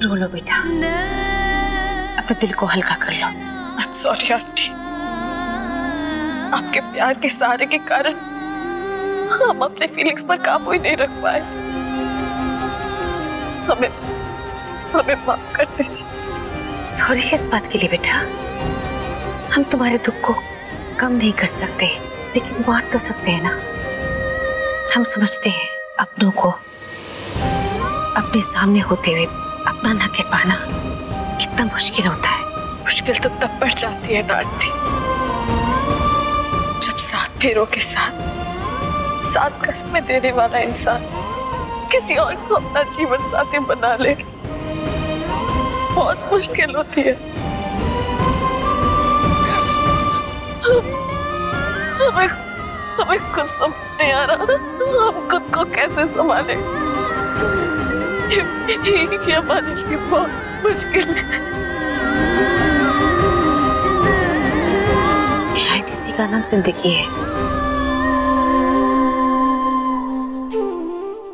रो लो बेटा, अपने दिल को हल्का कर लो। I'm sorry आंटी, आपके प्यार के सहारे के कारण हम अपने फीलिंग्स पर काबू ही नहीं रख पाए। हमें माफ कर दीजिए। सॉरी इस बात के लिए बेटा। हम तुम्हारे दुख को कम नहीं कर सकते, लेकिन बांट तो सकते हैं ना। हम समझते हैं अपनों को अपने सामने होते हुए अपना ना कह पाना कितना मुश्किल होता है। मुश्किल तो तब पड़ जाती है ना आंटी, जब 7 फेरों के साथ 7 कस्में देने वाला इंसान किसी और को अपना जीवन साथी बना ले। बहुत मुश्किल होती है। हमें खुद समझ नहीं आ रहा हम खुद को कैसे संभाले। ये हमारे लिए बहुत मुश्किल है। शायद इसी का नाम जिंदगी है।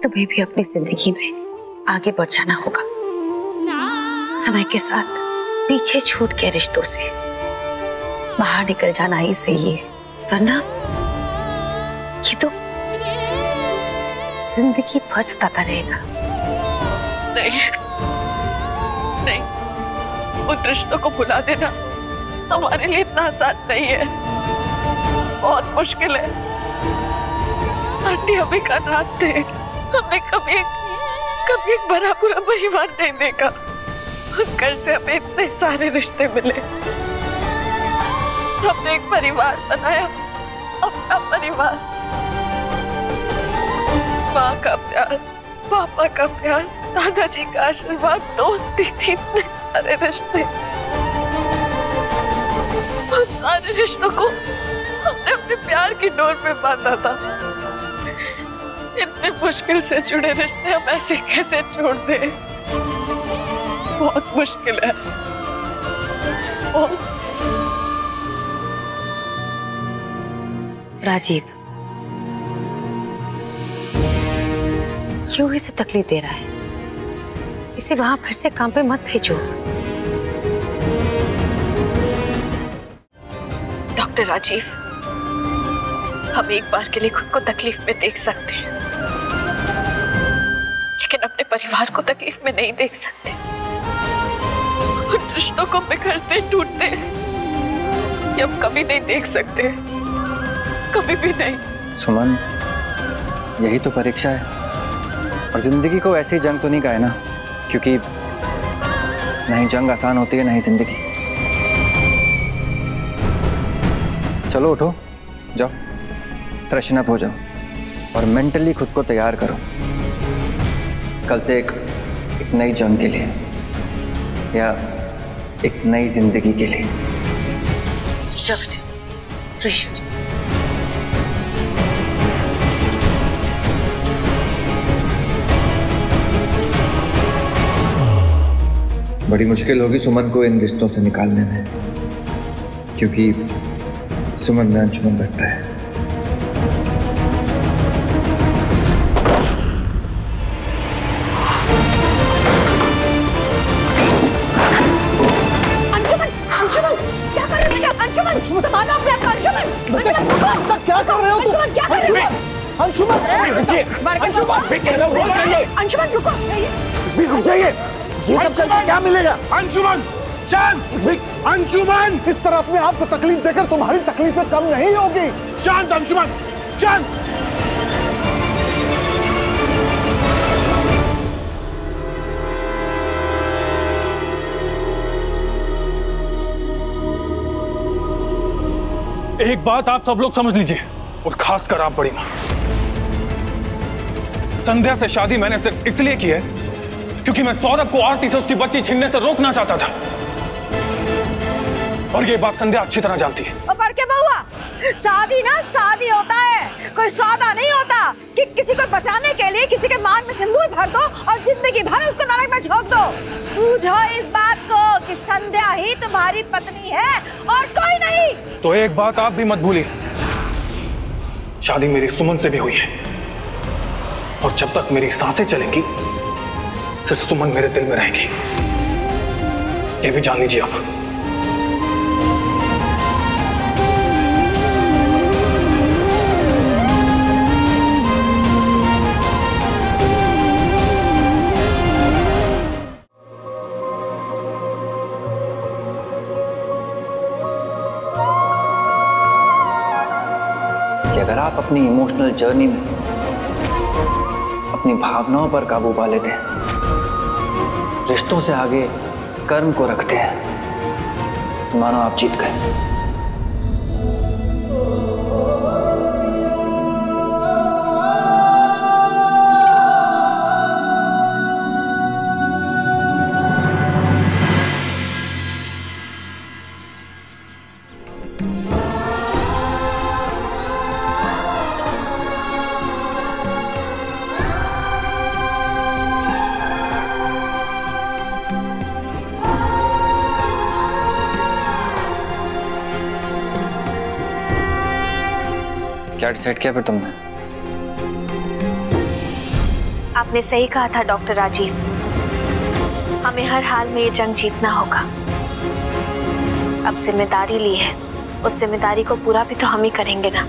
तुम्हें भी अपनी जिंदगी में आगे बढ़ जाना होगा। समय के साथ पीछे छूट के रिश्तों से बाहर निकल जाना ही सही है, वरना ये तो जिंदगी भर सताता रहेगा। नहीं, उन रिश्तों को भुला देना हमारे लिए इतना आसान नहीं है, बहुत मुश्किल है। आंटी हमें का नाथ थे, हमने कभी एक भरा पूरा परिवार नहीं देखा। उस घर से हमें इतने सारे रिश्ते मिले, हमने एक परिवार बनाया, अपना परिवार। माँ का प्यार, पापा का प्यार, दादाजी का आशीर्वाद, दोस्ती थी, इतने सारे रिश्ते। उन सारे रिश्तों को हमने अपने प्यार की डोर पे बांधा था। इतने मुश्किल से जुड़े रिश्ते हम ऐसे कैसे छोड़ दें? बहुत मुश्किल है। राजीव क्यों इसे तकलीफ दे रहा है? इसे वहां फिर से काम पे मत भेजो। डॉक्टर राजीव, हम एक बार के लिए खुद को तकलीफ में देख सकते हैं, लेकिन अपने परिवार को तकलीफ में नहीं देख सकते। उन रिश्तों को बिखरते टूटते ये हम कभी नहीं देख सकते, कभी भी नहीं। सुमन, यही तो परीक्षा है, और जिंदगी को ऐसी जंग तो नहीं कहा है ना, क्योंकि नहीं जंग आसान होती है, नहीं जिंदगी। चलो उठो, जाओ फ्रेशन अप हो जाओ और मेंटली खुद को तैयार करो कल से एक नई जंग के लिए या एक नई जिंदगी के लिए। जब फ्रेश हो जाओ। बड़ी मुश्किल होगी सुमन को इन रिश्तों से निकालने में, क्योंकि सुमन में अंशुमन बसता है। क्या कर रहे हो तुम? अंशुमन, अंशुमन रुको, रुक जाइए। ये सब चलकर क्या मिलेगा? अंशुमन, शांत। अंशुमन, इस तरह अपने आप को तकलीफ देकर तुम्हारी तकलीफें कम नहीं होगी। शांत अंशुमन, शांत। एक बात आप सब लोग समझ लीजिए, और खासकर आप बड़ी मां। संध्या से शादी मैंने सिर्फ इसलिए की है क्योंकि मैं सौरभ को आरती से उसकी बच्ची छीनने से रोकना चाहता था, और ये बात संध्या अच्छी तरह जानती है। और पढ़ के बहुआ, शादी ना शादी होता है, कोई सौदा नहीं होता कि किसी को बचाने के लिए किसी के मांग में सिंदूर भर दो और जिंदगी भर उसको नरक में झोंक दो। बूझो इस बात को कि संध्या ही तुम्हारी पत्नी है और कोई नहीं। तो एक बात आप भी मत भूलिए, शादी मेरी सुमन से भी हुई है, और जब तक मेरी सांसें चलेंगी सिर्फ सुमन मेरे दिल में रहेगी। ये भी जान लीजिए आप। कि अगर आप अपनी इमोशनल जर्नी में अपनी भावनाओं पर काबू पा लेते हैं, रिश्तों से आगे कर्म को रखते हैं, तो मानो आप जीत गए। क्या डिसाइड किया फिर तुमने? आपने सही कहा था डॉक्टर राजीव, हमें हर हाल में ये जंग जीतना होगा। अब जिम्मेदारी ली है, उस जिम्मेदारी को पूरा भी तो हम ही करेंगे ना।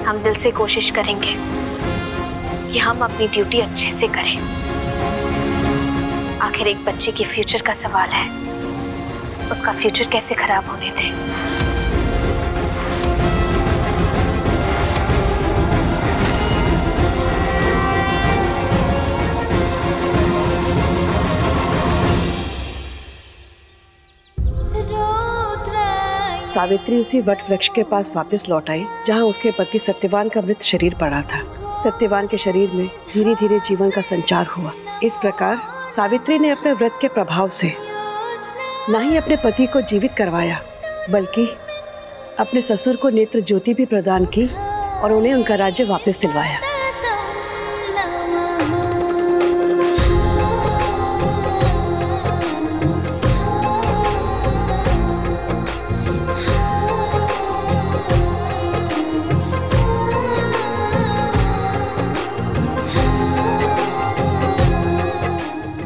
हम दिल से कोशिश करेंगे कि हम अपनी ड्यूटी अच्छे से करें। आखिर एक बच्चे की फ्यूचर का सवाल है, उसका फ्यूचर कैसे खराब होने दें। सावित्री उसी वट वृक्ष के पास वापस लौट आई जहाँ उसके पति सत्यवान का मृत शरीर पड़ा था। सत्यवान के शरीर में धीरे धीरे जीवन का संचार हुआ। इस प्रकार सावित्री ने अपने व्रत के प्रभाव से न ही अपने पति को जीवित करवाया, बल्कि अपने ससुर को नेत्र ज्योति भी प्रदान की और उन्हें उनका राज्य वापस दिलवाया।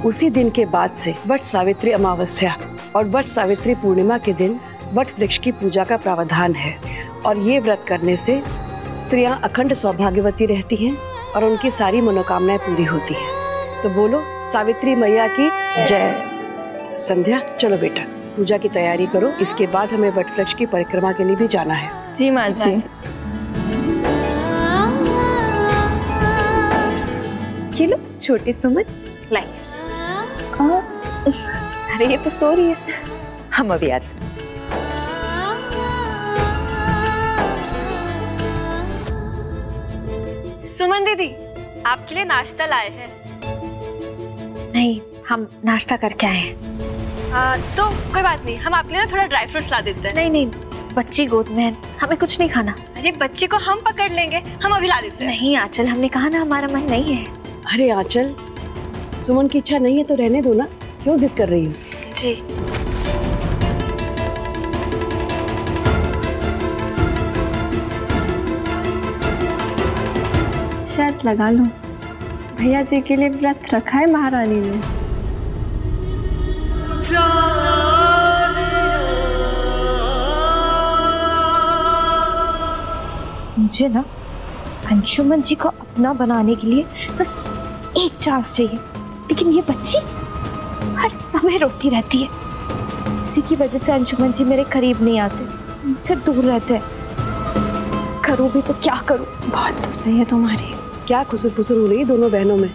उसी दिन के बाद से वट सावित्री अमावस्या और वट सावित्री पूर्णिमा के दिन वट वृक्ष की पूजा का प्रावधान है और ये व्रत करने से स्त्रियां अखंड सौभाग्यवती रहती हैं और उनकी सारी मनोकामनाएं पूरी होती हैं। तो बोलो सावित्री मैया की जय। संध्या, चलो बेटा पूजा की तैयारी करो, इसके बाद हमें वट वृक्ष की परिक्रमा के लिए भी जाना है। जी माँ जी। ये लो छोटी सुमन लाई। अरे ये तो सो रही है, हम अभी आते। सुमन दीदी आपके लिए नाश्ता लाए हैं। नहीं, हम नाश्ता करके आए हैं। तो कोई बात नहीं, हम आपके लिए ना थोड़ा ड्राई फ्रूट्स ला देते हैं। नहीं नहीं, बच्ची गोद में है, हमें कुछ नहीं खाना। अरे बच्चे को हम पकड़ लेंगे, हम अभी ला देते हैं। नहीं आंचल, हमने कहा ना हमारा मन नहीं है। अरे आंचल, सुमन की इच्छा नहीं है तो रहने दो ना, क्यों जिद कर रही हो? जी शायद लगा लो, भैया जी के लिए व्रत रखा है महारानी ने। मुझे ना अंशुमन जी को अपना बनाने के लिए बस एक चांस चाहिए, लेकिन ये बच्ची हर समय रोती रहती है। इसी की वजह से अंशुमन जी मेरे करीब नहीं आते, मुझसे दूर रहते हैं। करूँ भी तो क्या करूँ? बात तो सही है तुम्हारी। क्या खुसुर फुसुर हो रही है दोनों बहनों में?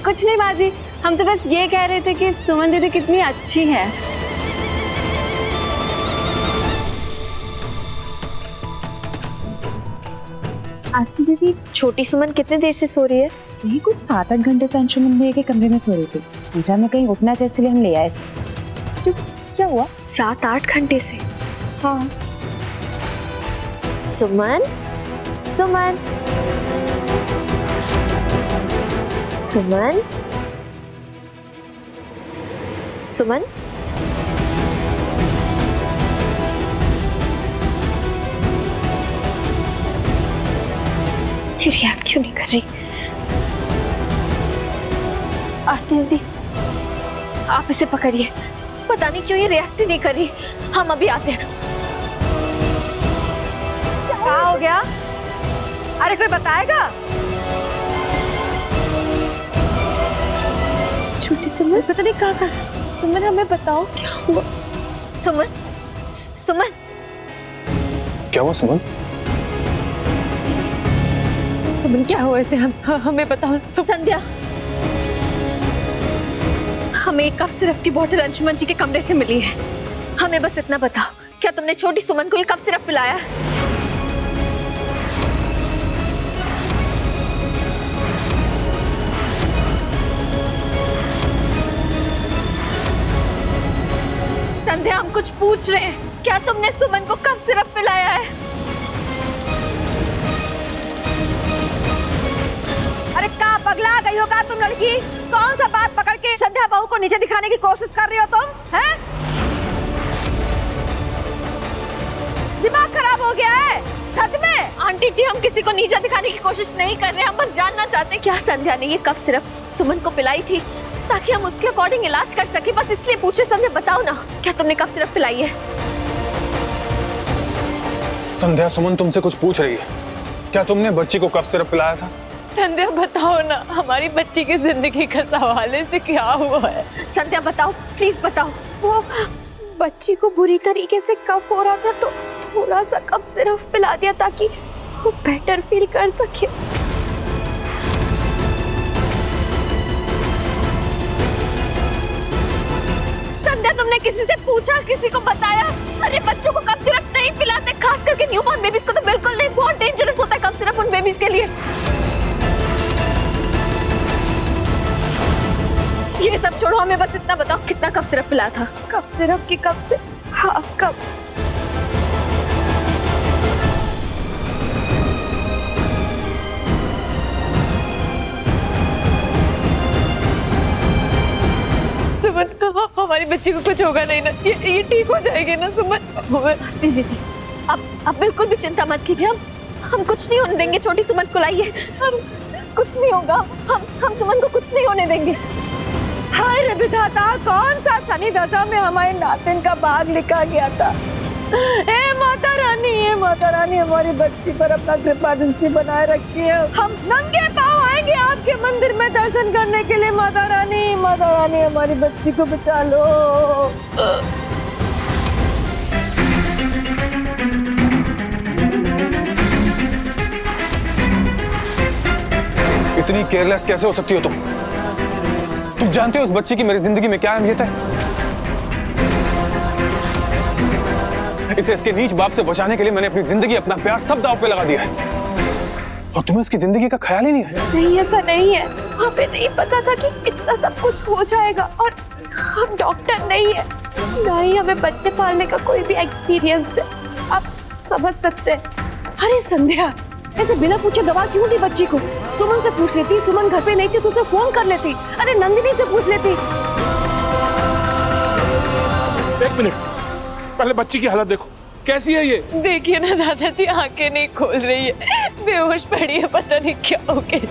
कुछ नहीं बाजी, हम तो बस ये कह रहे थे कि सुमन दीदी कितनी अच्छी है। आरती दीदी, छोटी सुमन कितने देर से सो रही है? यही कुछ 7-8 घंटे से अंशुमन भैया के कमरे में सो रही थी। पूजा में कहीं उठना चाहिए इसलिए हम ले आए। तो क्या हुआ? 7-8 घंटे से? हाँ। सुमन, सुमन, सुमन, सुमन, ये रिएक्ट क्यों नहीं कर रही? आरती दीदी, आप इसे पकड़िए, पता नहीं क्यों ये रिएक्ट नहीं कर रही। हम अभी आते हैं। क्या हो गया? अरे कोई बताएगा? छोटी सुमन, पता नहीं कहाँ था। सुमन हमें बताओ क्या हुआ। सुमन, सुमन क्या हुआ सुमन? सुमन क्या हुआ इसे? हमें बताओ। संध्या, हमें एक कफ सिरप की बोतल अंशुमन जी के कमरे से मिली है। हमें बस इतना बताओ, क्या तुमने छोटी सुमन को ये कफ सिरप पिलाया? संध्या, हम कुछ पूछ रहे हैं, क्या तुमने सुमन को कफ सिरप पिलाया है? अरे क्या पगला गई हो का तुम लड़की? कौन सा बात पकड़ के संध्या बहू को नीचे दिखाने की कोशिश कर रही हो तुम? हैं? दिमाग खराब हो गया है सच में? आंटी जी, हम किसी को नीचा दिखाने की कोशिश नहीं कर रहे। हम बस जानना चाहते हैं क्या संध्या ने ये कफ सिरप सुमन को पिलाई थी, ताकि हम उसके अकॉर्डिंग इलाज कर सके। बस इसलिए पूछे। संध्या बताओ ना, क्या तुमने कफ सिरप पिलाई है? संध्या, सुमन तुमसे कुछ पूछ रही है। क्या तुमने बच्ची को कफ सिरप पिलाया था? संध्या बताओ ना, हमारी बच्ची की जिंदगी का सवाल है, इसे क्या हुआ है? संध्या बताओ, प्लीज बताओ। वो बच्ची को बुरी तरीके से कफ हो रहा था तो थोड़ा सा कफ सिरप पिला दिया ताकि वो बेटर फील कर सके। संध्या, तुमने किसी से पूछा, किसी को बताया? अरे बच्चों को कफ सिरप नहीं पिलाते, खास करके न्यूबॉर्न बेबीज को तो बिल्कुल नहीं। बहुत डेंजरस होता है कफ सिरप उन बेबीज के लिए। ये सब छोड़ो, हमें बस इतना बताओ, कितना कफ सिरप पिलाया था? कफ सिरप की कप से हाफ कप। सुमन, हमारी बच्ची को कुछ होगा नहीं ना? ये ठीक हो जाएगी ना सुमन? दीदी, अब बिल्कुल भी चिंता मत कीजिए। हम कुछ नहीं होने देंगे। छोटी सुमन को लाइए, हम कुछ नहीं होगा। हम सुमन को कुछ नहीं होने देंगे। हाय रे विधाता, कौन सा शनि दशा में हमारे नातिन का भाग लिखा गया था। ए माता रानी, हमारी बच्ची पर अपना कृपा दृष्टि बनाए रखिए। हम नंगे पांव आएंगे आपके मंदिर में दर्शन करने के लिए। माता रानी, हमारी बच्ची को बचा लो। इतनी केयरलेस कैसे हो सकती हो तुम? तुम जानते हो उस बच्ची की मेरी जिंदगी में क्या अहमियत है? इसे इसके नीच बाप से बचाने के लिए मैंने अपनी जिंदगी, अपना प्यार सब दांव पे लगा दिया है, और तुम्हें इसकी जिंदगी का ख्याल ही नहीं है। नहीं, ऐसा नहीं है। हमें नहीं पता था कि इतना सब कुछ हो जाएगा, और हम डॉक्टर नहीं है, ना ही हमें बच्चे पालने का कोई भी एक्सपीरियंस है। आप समझ सकते हैं। अरे संध्या, ऐसे बिना पूछे दवा क्यों दी बच्ची को? सुमन से पूछ लेती, सुमन घर पे नहीं थी तो उसे फोन कर लेती। अरे नंदिनी से पूछ लेती। एक मिनट, पहले बच्ची की हालत देखो, कैसी है ये? देखिए ना दादाजी, आंखें नहीं खोल रही है, बेहोश पड़ी है, पता नहीं क्या हो गया।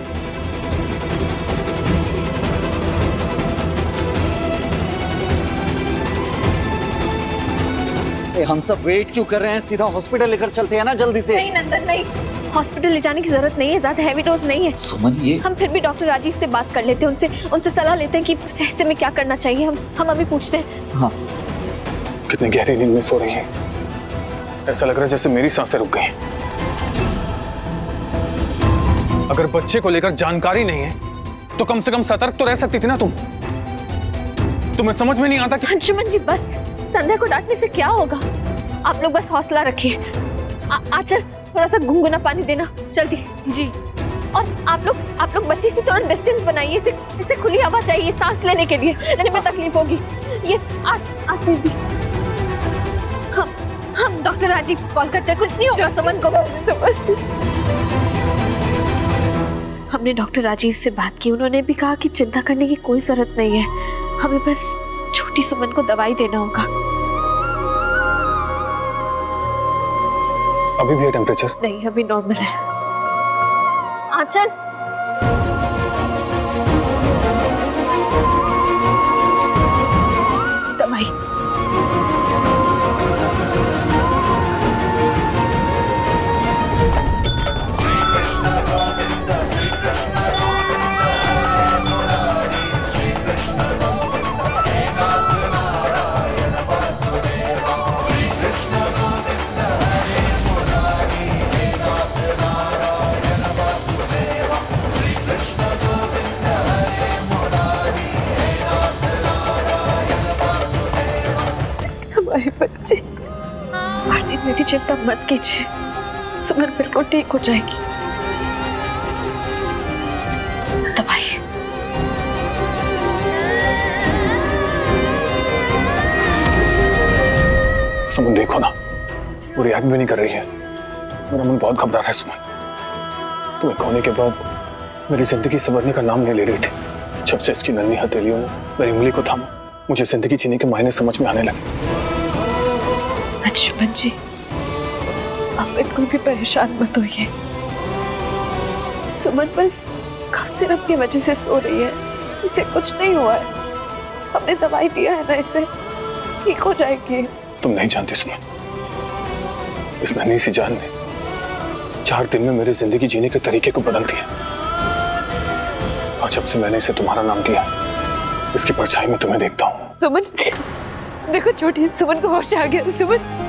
हम सब वेट क्यों कर रहे हैं? सीधा हॉस्पिटल लेकर चलते हैं ना जल्दी से। नहीं नंदन, नहीं, हॉस्पिटल ले जाने की जरूरत नहीं है, ज्यादा हैवी डोज नहीं है। सुमन, ये हम फिर भी डॉक्टर राजीव से बात कर लेते हैं, उनसे सलाह लेते हैं कि ऐसे में क्या करना चाहिए। हम अभी पूछते हैं। हाँ। कितनी गहरी नींद में सो रही है, ऐसा लग रहा है जैसे मेरी सांसें रुक गई। अगर बच्चे को लेकर जानकारी नहीं है तो कम से कम सतर्क तो रह सकती थी ना तुम। तुम्हें समझ में नहीं आता कि... अंशुमन जी, बस संध्या को डांटने से क्या होगा? आप लोग बस हौसला रखिए। आचल, थोड़ा सा गुनगुना पानी देना जल्दी। जी। और आप लोग बच्ची से थोड़ा डिस्टेंस बनाइए, इसे खुली हवा चाहिए सांस लेने के लिए, लेने में तकलीफ होगी। ये आते भी हम डॉक्टर राजीव कॉल करते हैं, कुछ नहीं होगा सुमन को। हमने डॉक्टर राजीव से बात की, उन्होंने भी कहा कि चिंता करने की कोई जरूरत नहीं है, हमें बस छोटी सुमन को दवाई देना होगा। अभी भी है टेम्परेचर? नहीं, अभी नॉर्मल है। आंचल, दीदी चिंता मत कीजिए, सुमन बिल्कुल ठीक हो जाएगी। दवाई सुमन देखो ना, वो रिएक्ट भी नहीं कर रही है। मेरा मन बहुत घबरा रहा है सुमन। तुम्हें खोने के बाद मेरी जिंदगी संवरने का नाम नहीं ले रही थी। जब से इसकी नन्ही हथेलियों ने मेरी उंगली को थामा, मुझे जिंदगी जीने के मायने समझ में आने लगे। अंशुमन जी, आप बिल्कुल भी परेशान मत होइए। सुमन बस कफ सिरप की वजह से सो रही है, इसे कुछ नहीं हुआ है। हमने दवाई दिया है ना, इसे ठीक हो जाएगी। तुम नहीं जानती सुमन, इस नन्ही सी जान ने 4 दिन में मेरी जिंदगी जीने के तरीके को बदल दिया। और जब से मैंने इसे तुम्हारा नाम दिया, इसकी परछाई में तुम्हें देखता हूँ। सुमन देखो, छोटी सुमन को होश आ गया। सुमन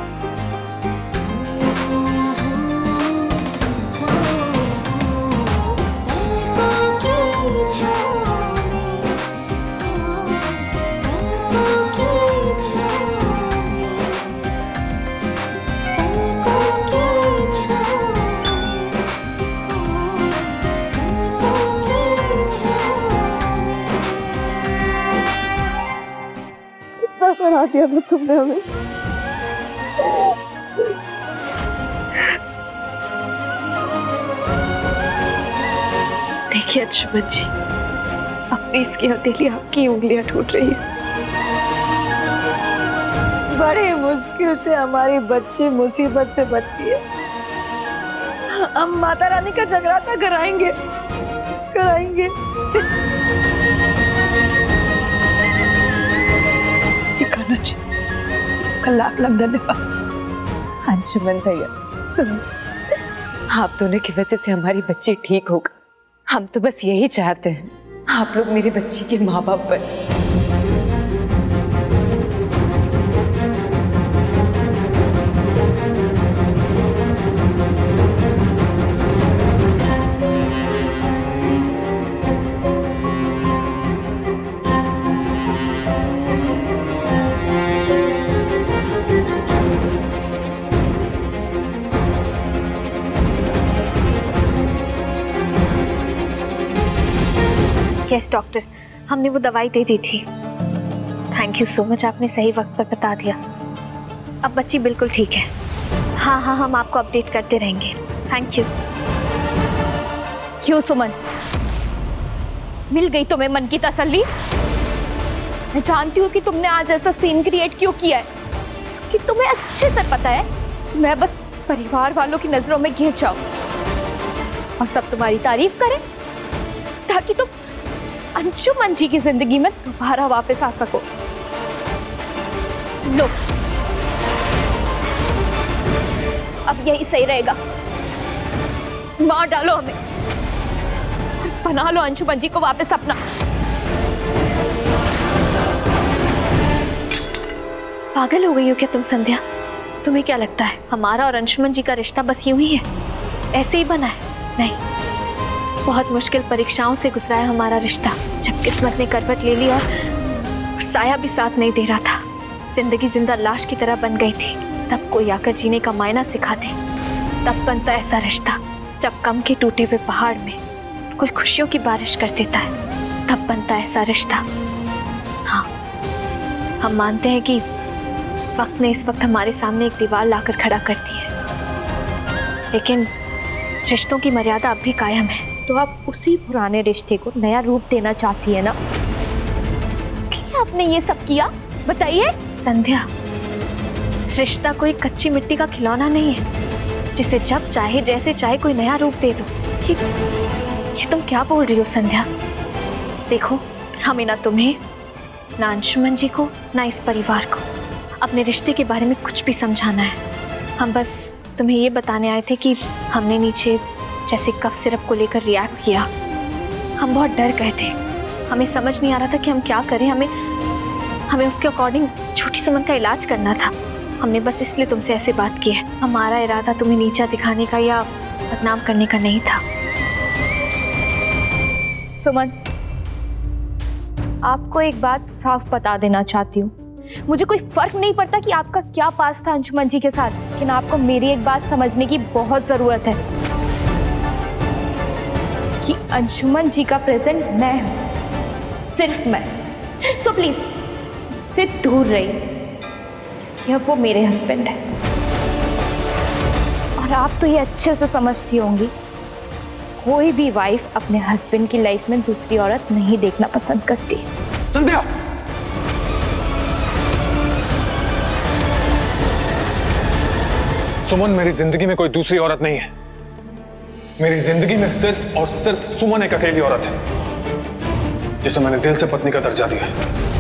बना दिया ना तुमने हमें। देखिए अंशुमन जी, अब भी इसकी हथेली आपकी उंगलियां टूट रही है। बड़ी मुश्किल से हमारी बच्ची मुसीबत से बची है। हम माता रानी का जगराता कराएंगे। लाख धन्यवाद। अंशुमन भैया, सुनो, आप दोनों की वजह से हमारी बच्ची ठीक होगा। हम तो बस यही चाहते हैं, आप लोग मेरी बच्ची के माँ बाप बने। यस डॉक्टर, हमने वो दवाई दे दी थी। थैंक यू सो मच, आपने सही वक्त पर बता दिया। अब बच्ची बिल्कुल ठीक है। हाँ, हम आपको अपडेट करते रहेंगे। Thank you. क्यों सुमन, मिल गई तुम्हें मन की तसल्ली? मैं जानती हूँ कि तुमने आज ऐसा सीन क्रिएट क्यों किया है, कि तुम्हें अच्छे से पता है मैं बस परिवार वालों की नजरों में घिर जाऊं और सब तुम्हारी तारीफ करें, ताकि तुम अंशुमन जी की जिंदगी में दोबारा वापस आ सको। लो, अब यही सही रहेगा। मार डालो हमें, बना लो अंशुमन जी को वापस अपना। पागल हो गई हो क्या तुम संध्या? तुम्हें क्या लगता है हमारा और अंशुमन जी का रिश्ता बस यूं ही है, ऐसे ही बना है? नहीं, बहुत मुश्किल परीक्षाओं से गुजरा है हमारा रिश्ता। जब किस्मत ने करवट ले ली और साया भी साथ नहीं दे रहा था, जिंदगी जिंदा लाश की तरह बन गई थी, तब कोई आकर जीने का मायना सिखाते। तब बनता ऐसा रिश्ता जब गम के टूटे हुए पहाड़ में कोई खुशियों की बारिश कर देता है, तब बनता ऐसा रिश्ता। हाँ, हम मानते हैं कि वक्त ने इस वक्त हमारे सामने एक दीवार लाकर खड़ा कर दी है, लेकिन रिश्तों की मर्यादा अब भी कायम है। तो आप उसी पुराने रिश्ते को नया रूप देना चाहती है ना, इसलिए आपने ये सब किया? बताइए। संध्या, रिश्ता कोई कच्ची मिट्टी का खिलौना नहीं है जिसे जब चाहे जैसे चाहे कोई नया रूप दे दो। ये तुम क्या बोल रही हो संध्या? देखो, हमें ना तुम्हें, ना अंशुमन जी को, ना इस परिवार को अपने रिश्ते के बारे में कुछ भी समझाना है। हम बस तुम्हें ये बताने आए थे कि हमने नीचे जैसे कफ सिरप को लेकर रिएक्ट किया। हम बहुत डर गए थे, हमें समझ नहीं आ रहा था कि हम क्या करें। हमें उसके अकॉर्डिंग छोटी सुमन का इलाज करना था। हमने बस इसलिए तुमसे ऐसे बात की है। हमारा इरादा तुम्हें नीचा दिखाने का या बदनाम करने का नहीं था। सुमन, आपको एक बात साफ बता देना चाहती हूँ, मुझे कोई फर्क नहीं पड़ता कि आपका क्या पास था अंशुमन जी के साथ, लेकिन आपको मेरी एक बात समझने की बहुत जरूरत है कि अंशुमन जी का प्रेजेंट मैं हूं, सिर्फ मैं। सो प्लीज से दूर रहिए, क्योंकि अब वो मेरे हस्बैंड है। और आप तो ये अच्छे से समझती होंगी, कोई भी वाइफ अपने हस्बैंड की लाइफ में दूसरी औरत नहीं देखना पसंद करती। संध्या, सुमन मेरी जिंदगी में कोई दूसरी औरत नहीं है। मेरी जिंदगी में सिर्फ और सिर्फ सुमन एक अकेली औरत है, जिसे मैंने दिल से पत्नी का दर्जा दिया है।